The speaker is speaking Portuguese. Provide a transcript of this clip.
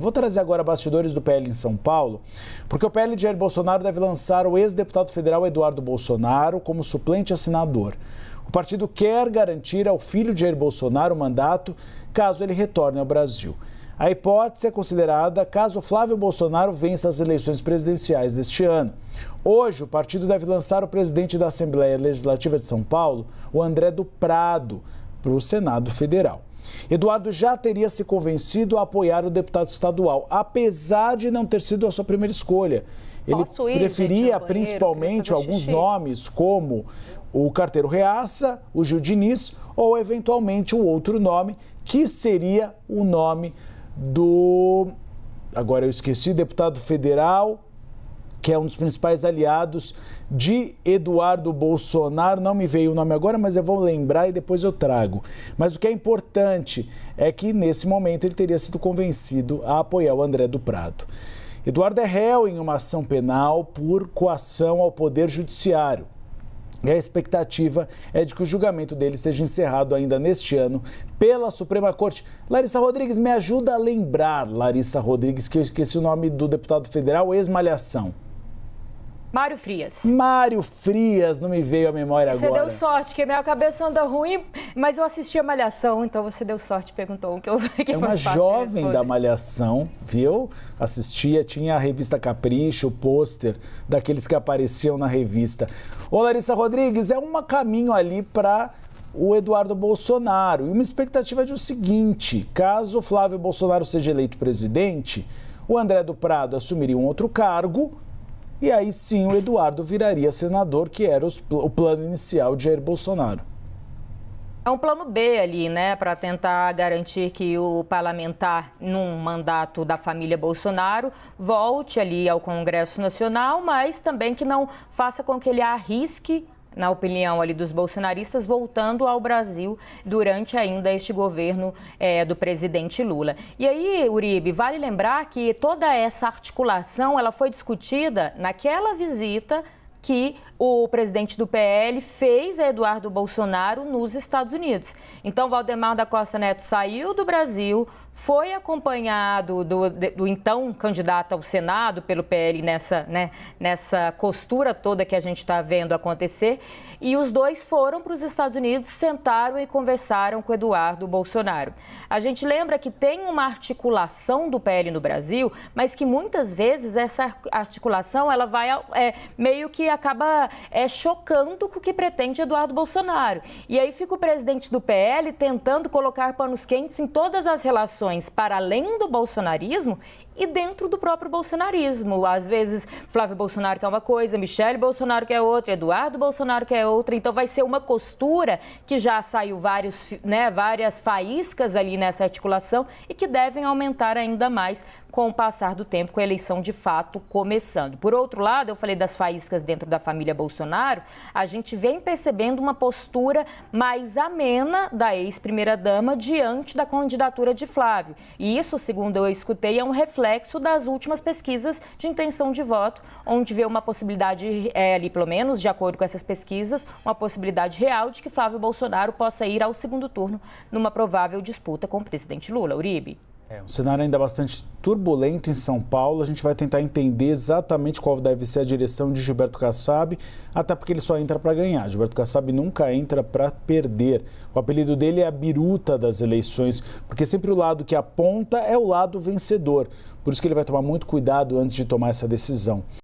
Vou trazer agora bastidores do PL em São Paulo, porque o PL de Jair Bolsonaro deve lançar o ex-deputado federal Eduardo Bolsonaro como suplente a senador. O partido quer garantir ao filho de Jair Bolsonaro o mandato caso ele retorne ao Brasil. A hipótese é considerada caso Flávio Bolsonaro vença as eleições presidenciais deste ano. Hoje, o partido deve lançar o presidente da Assembleia Legislativa de São Paulo, o André do Prado, para o Senado Federal. Eduardo já teria se convencido a apoiar o deputado estadual, apesar de não ter sido a sua primeira escolha. Ele preferia principalmente alguns nomes, como o Carteiro Reaça, o Gil Diniz ou, eventualmente, o outro nome, que seria o nome do, agora eu esqueci, deputado federal, que é um dos principais aliados de Eduardo Bolsonaro. Não me veio o nome agora, mas eu vou lembrar e depois eu trago. Mas o que é importante é que, nesse momento, ele teria sido convencido a apoiar o André do Prado. Eduardo é réu em uma ação penal por coação ao Poder Judiciário. E a expectativa é de que o julgamento dele seja encerrado ainda neste ano pela Suprema Corte. Larissa Rodrigues, me ajuda a lembrar, Larissa Rodrigues, que eu esqueci o nome do deputado federal, ex-Malhação. Mário Frias. Mário Frias, não me veio à memória agora. Você deu sorte, que minha cabeça anda ruim, mas eu assisti a Malhação, então você deu sorte, perguntou o que eu... É uma jovem da Malhação, viu? Assistia, tinha a revista Capricho, o pôster daqueles que apareciam na revista. Ô Larissa Rodrigues, é um caminho ali para o Eduardo Bolsonaro. E uma expectativa é de o seguinte, caso Flávio Bolsonaro seja eleito presidente, o André do Prado assumiria um outro cargo. E aí sim o Eduardo viraria senador, que era o plano inicial de Jair Bolsonaro. É um plano B ali, né, para tentar garantir que o parlamentar, num mandato da família Bolsonaro, volte ali ao Congresso Nacional, mas também que não faça com que ele arrisque, na opinião ali dos bolsonaristas, voltando ao Brasil durante ainda este governo do presidente Lula. E aí, Uribe, vale lembrar que toda essa articulação ela foi discutida naquela visita que o presidente do PL fez a Eduardo Bolsonaro nos Estados Unidos. Então, Valdemar da Costa Neto saiu do Brasil, foi acompanhado do então candidato ao Senado pelo PL nessa costura toda que a gente está vendo acontecer, e os dois foram para os Estados Unidos, sentaram e conversaram com Eduardo Bolsonaro. A gente lembra que tem uma articulação do PL no Brasil, mas que muitas vezes essa articulação ela vai meio que acaba chocando com o que pretende Eduardo Bolsonaro. E aí fica o presidente do PL tentando colocar panos quentes em todas as relações para além do bolsonarismo e dentro do próprio bolsonarismo. Às vezes, Flávio Bolsonaro quer uma coisa, Michele Bolsonaro quer outra, Eduardo Bolsonaro quer outra. Então, vai ser uma costura que já saiu várias faíscas ali nessa articulação e que devem aumentar ainda mais com o passar do tempo, com a eleição de fato começando. Por outro lado, eu falei das faíscas dentro da família Bolsonaro, a gente vem percebendo uma postura mais amena da ex-primeira-dama diante da candidatura de Flávio. E isso, segundo eu escutei, é um reflexo das últimas pesquisas de intenção de voto, onde vê uma possibilidade, ali pelo menos, de acordo com essas pesquisas, uma possibilidade real de que Flávio Bolsonaro possa ir ao segundo turno numa provável disputa com o presidente Lula. Uribe. Um cenário ainda bastante turbulento em São Paulo. A gente vai tentar entender exatamente qual deve ser a direção de Gilberto Kassab, até porque ele só entra para ganhar. Gilberto Kassab nunca entra para perder. O apelido dele é a biruta das eleições, porque sempre o lado que aponta é o lado vencedor. Por isso que ele vai tomar muito cuidado antes de tomar essa decisão.